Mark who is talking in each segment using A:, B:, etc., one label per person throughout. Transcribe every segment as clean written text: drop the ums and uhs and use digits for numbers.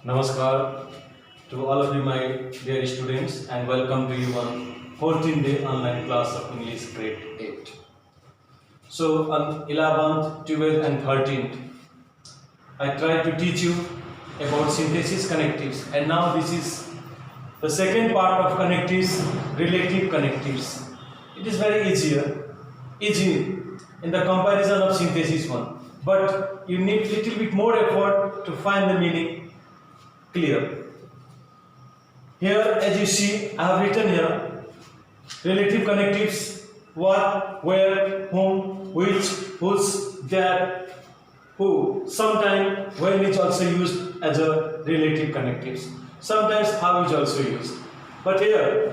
A: Namaskar to all of you, my dear students, and welcome to you on 14-day online class of English grade 8. So on 11th, 12th and 13th, I tried to teach you about synthesis connectives, and now this is the second part of connectives, relative connectives. It is very easy in the comparison of synthesis one, but you need little bit more effort to find the meaning clear. Here, as you see, I have written here relative connectives: what, where, whom, which, whose, that, who. Sometimes when is also used as a relative connectives. Sometimes how is also used. But here,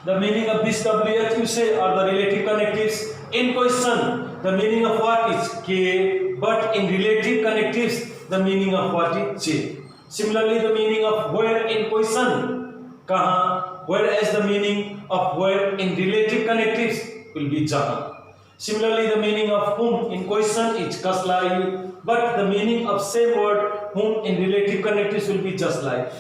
A: the meaning of this WH you say are the relative connectives. In question, the meaning of what is K, but in relative connectives, the meaning of what is J. Similarly, the meaning of where in question, kaha, whereas the meaning of where in relative connectives will be jaha. Similarly, the meaning of whom in question is kas lai, but the meaning of same word whom in relative connectives will be just like.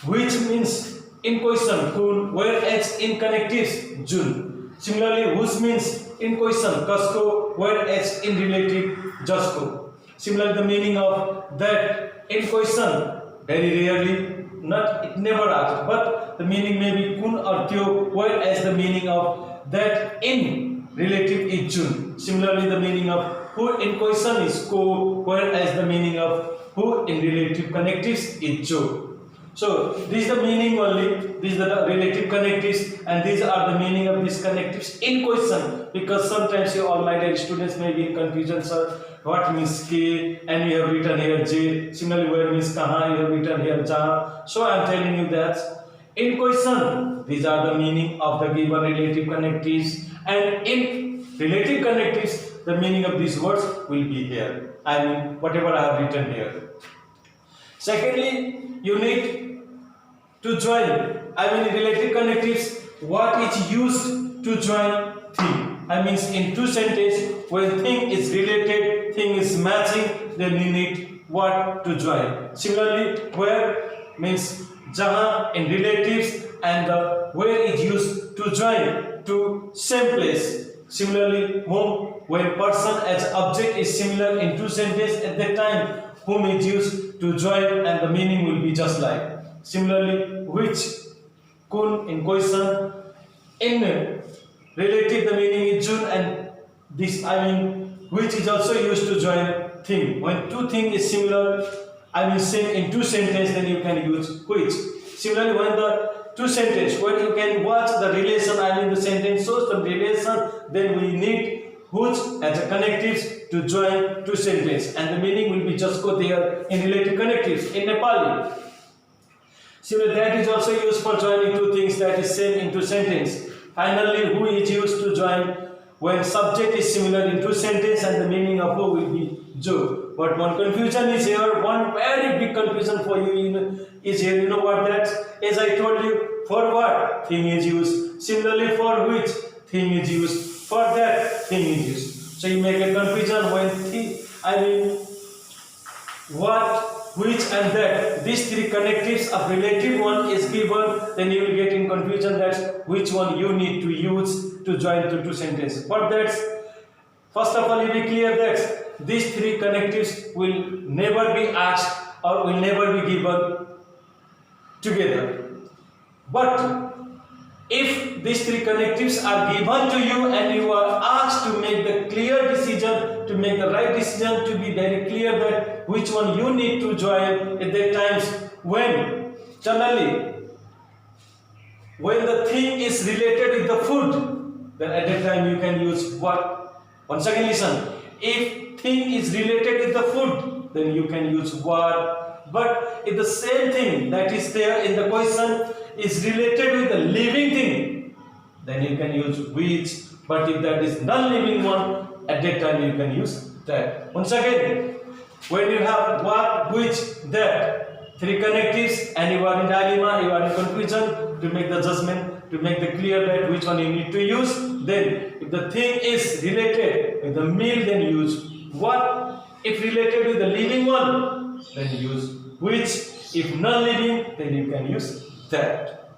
A: Which means in question kun, whereas in connectives jun. Similarly, whose means in question kasko, whereas in relative jasko. Similarly, the meaning of that in question, very rarely, not it never asked, but the meaning may be kun or tyo, whereas the meaning of that in relative is jun. Similarly, the meaning of who in question is ko, whereas the meaning of who in relative connectives is jo. So this is the meaning only, these are the relative connectives, and these are the meaning of these connectives in question, because sometimes you all my dear students may be in confusion, sir, what means K, and you have written here J. Similarly, where means kaha, you have written here jaha. So I am telling you that in question, these are the meaning of the given relative connectives, and in relative connectives, the meaning of these words will be here. I mean, whatever I have written here. Secondly, you need to join, I mean, relative connectives, what is used to join thing. I mean, in two sentences, when thing is related, thing is matching, then you need what to join. Similarly, where means jaha in relatives, and the where is used to join to same place. Similarly, whom, when person as object is similar in two sentences, at that time whom is used to join, and the meaning will be just like. Similarly, which, kun in question, in relative the meaning is jun, and this I mean which is also used to join thing. When two things is similar, I mean same in two sentences, then you can use which. Similarly, when the two sentences, when you can watch the relation, I mean the sentence shows the relation, then we need which as a connectives to join two sentences, and the meaning will be just go there in relative connectives in Nepali. Similarly, that is also used for joining two things that is same into sentence. Finally, who is used to join when subject is similar in two sentences, and the meaning of who will be jo. But one confusion is here, one very big confusion for you is here. You know what that? As I told you, for what thing is used. Similarly, for which thing is used. For that thing is used. So you make a confusion when what, which and that, these three connectives of relative one is given, then you will get in confusion that which one you need to use to join the two sentences. But that's, first of all, you be clear that these three connectives will never be asked or will never be given together. But if these three connectives are given to you and you are asked to make the clear decision, to make the right decision, to be very clear that which one you need to join at that times, when generally when the thing is related with the food, then at that time you can use what. Once again listen, if thing is related with the food, then you can use what. But if the same thing that is there in the question is related with the living thing, then you can use which. But if that is non-living one, at that time you can use that. Once again, when you have what, which, that, three connectives, and you are in dilemma, you are in confusion, to make the judgment, to make the clear that which one you need to use, then if the thing is related with the meal, then use what. If related with the living one, then use which. If non-living, then you can use that.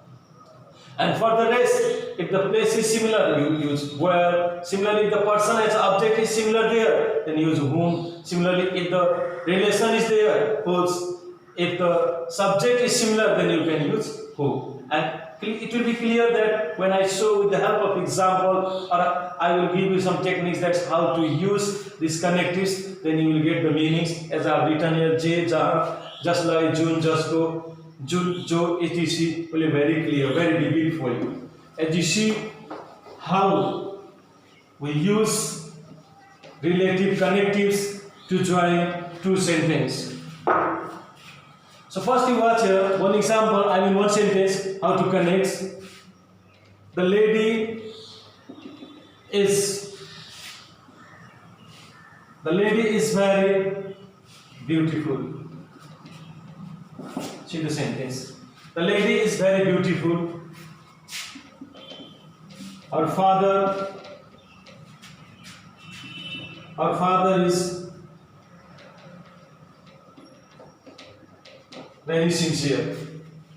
A: And for the rest, if the place is similar, you use where. Similarly, if the person as object is similar there, then use whom. Similarly, if the relation is there, whose. If the subject is similar, then you can use who. And it will be clear that when I show with the help of example, or I will give you some techniques that's how to use these connectives, then you will get the meanings. As I have written here, J, Jaha, just like June, just go, June, Jo, etc. will be very clear, very vivid for you. As you see how we use relative connectives to join two sentences. So first you watch here, one example, one sentence, how to connect. The lady is very beautiful. See the sentence. The lady is very beautiful. Her father is very sincere.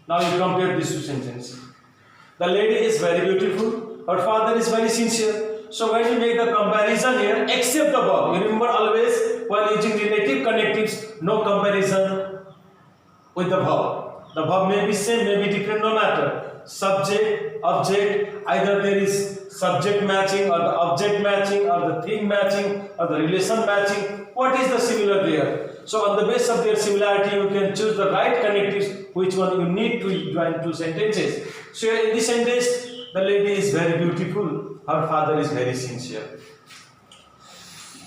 A: Now you compare these two sentences. The lady is very beautiful. Her father is very sincere. So when you make the comparison here, except the verb, you remember always while using relative connectives, no comparison with the verb. The verb may be same, may be different, no matter. Subject, object, either there is subject matching or the object matching or the thing matching or the relation matching. What is the similar there? So on the basis of their similarity, you can choose the right connectives, which one you need to join two sentences. So in this sentence, the lady is very beautiful, her father is very sincere.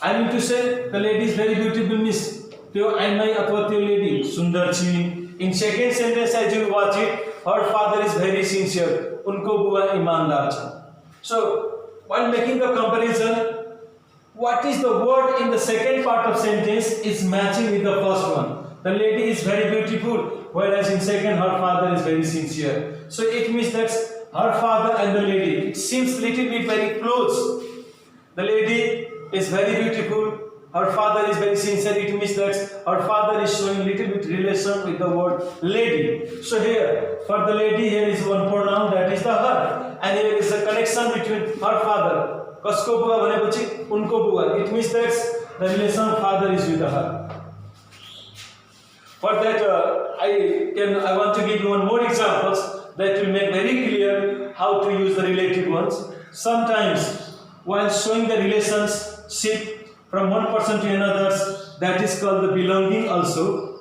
A: I mean to say, the lady is very beautiful means, lady, sundar chi. In second sentence, as you watch it, her father is very sincere, unko bua imandar cha. So while making the comparison, what is the word in the second part of sentence is matching with the first one. The lady is very beautiful, whereas in second her father is very sincere. So it means that her father and the lady, it seems little bit very close. The lady is very beautiful, her father is very sincere. It means that her father is showing little bit relation with the word lady. So here, for the lady, here is one pronoun, that is the her, and here is a connection between her father. Kasko bua bhanepachi unko bua. It means that the relation father is with her. For that, I want to give you one more examples that will make very clear how to use the relative ones. Sometimes, while showing the relationship from one person to another, that is called the belonging also.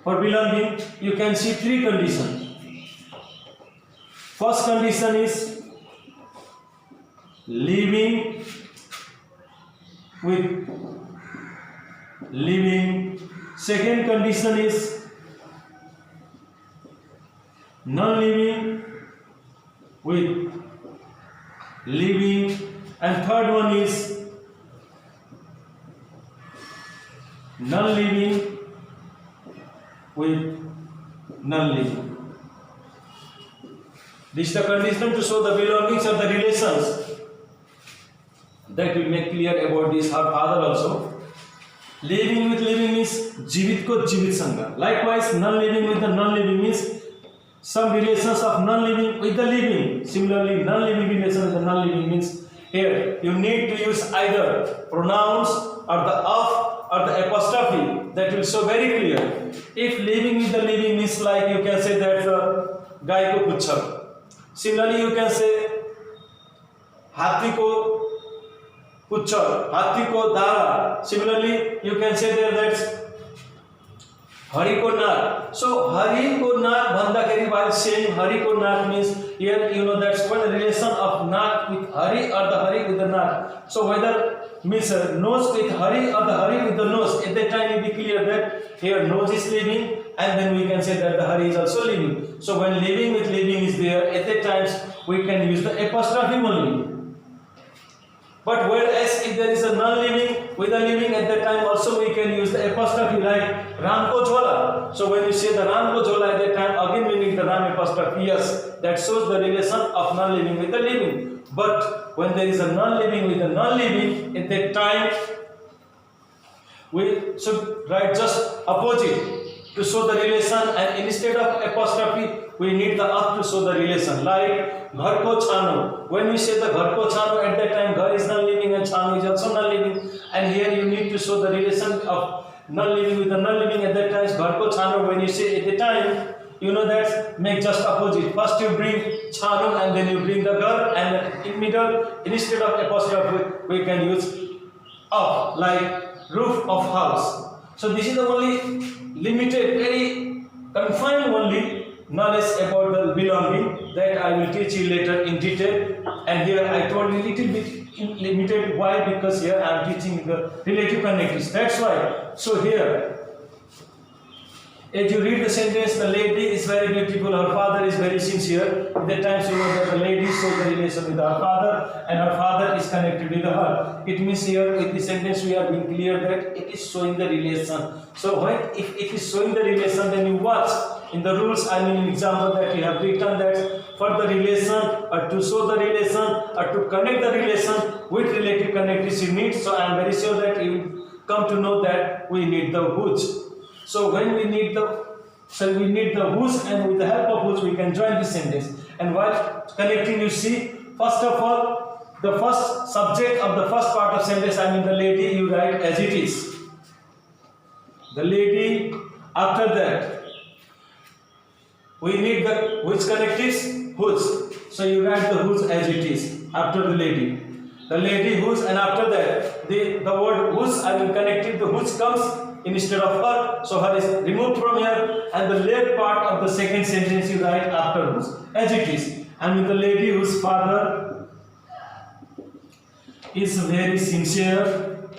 A: For belonging, you can see three conditions. First condition is living with living. Second condition is non-living with living, and third one is non-living with non-living. This is the condition to show the belongings of the relations. That will make clear about this her father also. Living with living means jivit ko jivit sanga. Likewise, non-living with the non-living means some relations of non-living with the living. Similarly, non-living relation with the non-living means here you need to use either pronouns or the of or the apostrophe. That will show very clear. If living with the living means like you can say that गाय को पुच्छर. Similarly, you can say हाथी को पुच्छर, हाथी को Dara. Similarly, you can say there that hari ko naag. So hari ko naag bhandakari while saying hari ko naag means here you know that's what the relation of naag with hari or the hari with the naag. So whether means nose with hari or the hari with the nose, at that time it will be clear that here nose is living and then we can say that the hari is also living. So when living with living is there, at that times we can use the apostrophe only. But whereas if there is a non-living with a living, at that time also we can use the apostrophe like Ram ko jhola. So when you say the Ram ko jhola, at that time again we need the Ram apostrophe. Yes, that shows the relation of non-living with the living. But when there is a non-living with a non-living, at that time We should write just opposite to show the relation, and instead of apostrophe, we need the up to show the relation. Like gharko chhano. When we say the gharko chhano, at that time ghar is non-living and chhano is also non-living, and here you need to show the relation of non-living with the non-living. At that time, gharko chhano. When you say at the time, you know that make just opposite. First you bring chhano and then you bring the ghar, and in middle, instead of apostrophe, we can use of, like roof of house. So this is the only limited, very confined only knowledge about the belonging that I will teach you later in detail. And here I told you little bit limited. Why? Because here I am teaching the relative connectives. That's why. So here, as you read the sentence, the lady is very beautiful, her father is very sincere. At that time, you know that the lady shows the relation with her father, and her father is connected with her. It means here, with the sentence, we are being clear that it is showing the relation. So, when if it is showing the relation, then you watch in the rules. I mean, in example that you have written that for the relation, or to show the relation, or to connect the relation with relative connectives you need. So, I am very sure that you come to know that we need the which. So when we need the whose, and with the help of whose we can join this sentence. And while connecting, you see, first of all, the first subject of the first part of sentence, I mean the lady, you write as it is. The lady. After that, we need the which connectives, whose. So you write the whose as it is after the lady. The lady whose, and after that the word whose, I will connect it. The whose comes instead of her, so her is removed from here, and the left part of the second sentence you write after whose as it is. And with the lady whose father is very sincere,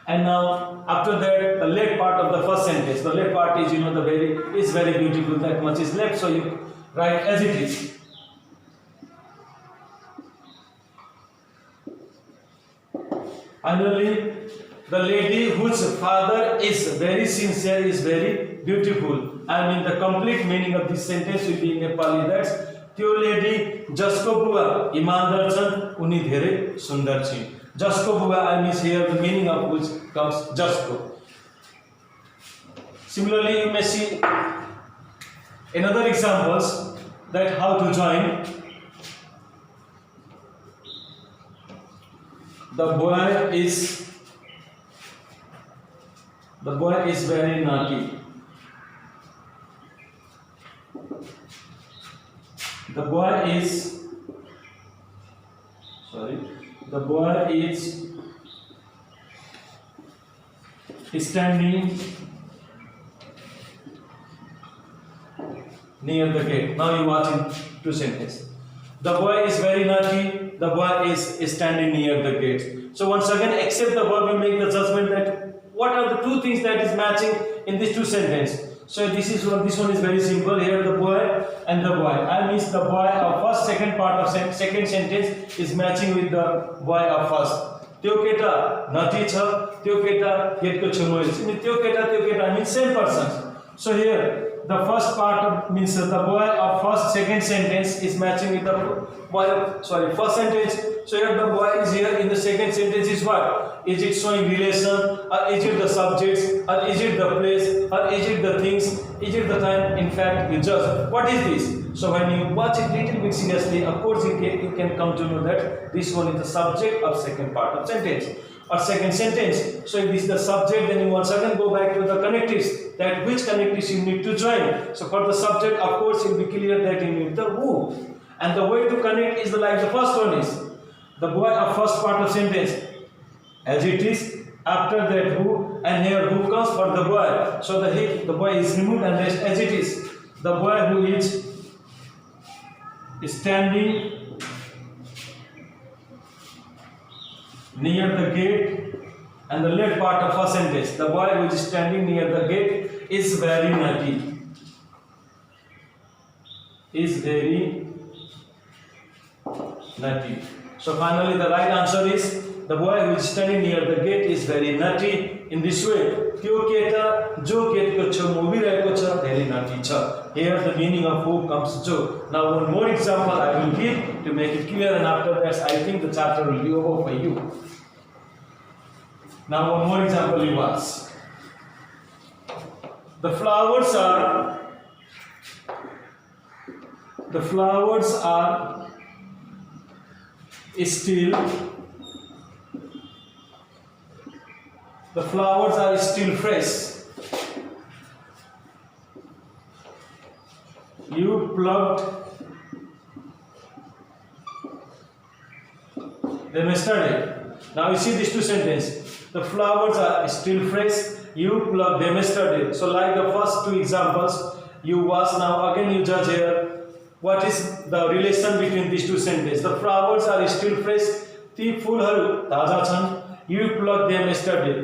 A: and now after that the left part of the first sentence, the left part is, you know, the very is very beautiful, that much is left, so you write as it is. Finally, the lady whose father is very sincere is very beautiful. I mean, the complete meaning of this sentence will be in Nepali. That's त्यो lady जसको बुवा ईमानदार छन् उनी धेरै सुन्दर छिन्. जसको बुवा, I mean here the meaning of which comes जसको. Similarly, you may see another examples that how to join. The boy is very naughty. The boy is standing near the gate. Now you watch in two sentences. The boy is very naughty. The boy is standing near the gate. So once again, except the verb, you make the judgment that what are the two things that is matching in these two sentences. So this one is very simple. Here the boy and the boy. I mean the boy of first, second part of second sentence is matching with the boy of first. त्यो केटा naughty छ, त्यो केटा गेटको छेउमा छ. त्यो केटा I mean same person. So here the first part means the boy of first second sentence is matching with the boy of first sentence. So here the boy is here in the second sentence is what? Is it showing relation, or is it the subjects, or is it the place, or is it the things, is it the time? In fact, you judge. What is this? So when you watch it little bit seriously, of course you can come to know that this one is the subject of second part of sentence or second sentence. So if this is the subject, then you once again go back to the connectives, that which connectives you need to join. So for the subject, of course, you'll be clear that you need the who. And the way to connect is like the first one is the boy of first part of sentence as it is, after that who, and here who comes for the boy. So the boy is removed and rest as it is. The boy who is standing near the gate, and the left part of first sentence, the boy who is standing near the gate is very naughty. Is very naughty. So finally the right answer is the boy who is standing near the gate is very naughty. In this way, त्यो केटा जो गेटको छेउमा उभिरहेको छ धेरै naughty छ. Here the meaning of who comes jo. Now one more example I will give to make it clear, and after that I think the chapter will be over for you. Now one more example you ask. The flowers are still fresh. You plucked them yesterday. Now you see these two sentences. The flowers are still fresh. You plucked them yesterday. So like the first two examples, you was now again you judge here. What is the relation between these two sentences? The flowers are still fresh. ती फूलहरू ताजा छन्. You plucked them yesterday.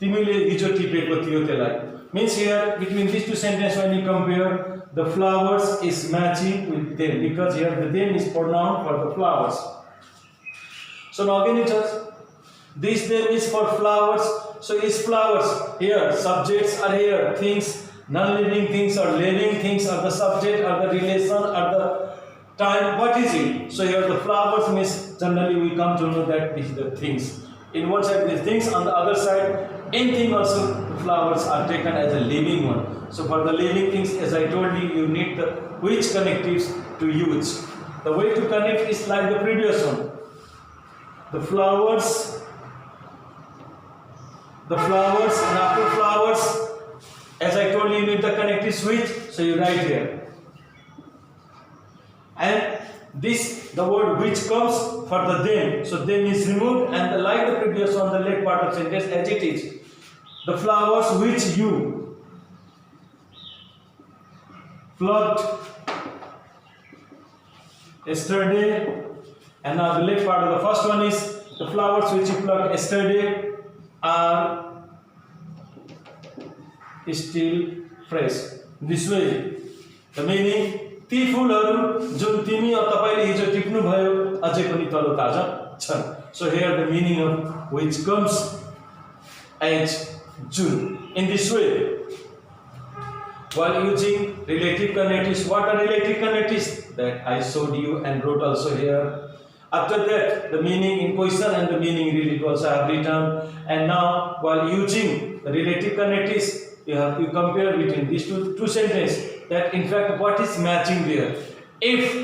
A: तिमीले हिजो टिपेको थियो त्यसलाई. Means here between these two sentences when you compare, the flowers is matching with them because here the them is pronoun for the flowers. So now again you judge. This them is for flowers. So is flowers here. Subjects are here. Things, non-living things or living things are the subject or the relation or the time. What is it? So here the flowers means generally we come to know that this is the things. In one side these things, on the other side anything also the flowers are taken as a living one. So for the living things, as I told you, you need the which connectives to use. The way to connect is like the previous one. The flowers and after flowers, as I told you, you need the connectives which, so you write here. And this, the word which comes for the them, so them is removed and like the previous one, the left part of sentence as it is. The flowers which you plucked yesterday, and now the left part of the first one is the flowers which you plucked yesterday are still fresh. This way, the meaning, ती फूलहरू जुन तिमी तपाईले हिजो टिप्नु भयो अझै पनि तल ताजा छन्. So here the meaning of which comes as June. In this way, while using relative connectives, what are relative connectives? That I showed you and wrote also here. After that, the meaning in question and the meaning relative also I have written. And now, while using the relative connectives, you compare between these two sentences. That in fact, what is matching there? If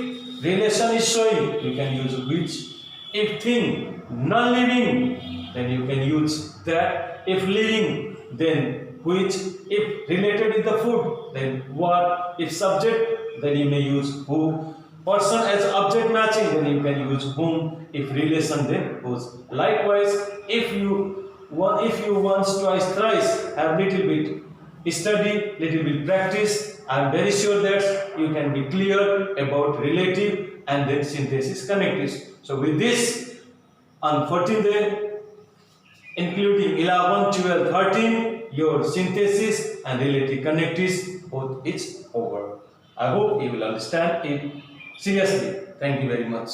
A: relation is showing, you can use which. If thing non-living, then you can use that. If living, then which. If related with the food, then what. If subject, then you may use who. Person as object matching, then you can use whom. If relation, then whose. Likewise, if you once, twice, thrice have little bit study, little bit practice, I am very sure that you can be clear about relative and then synthesis connectives. So with this, on 14th day, including 11, 12, 13, your synthesis and relative connectives, both it's over. I hope you will understand it seriously. Thank you very much.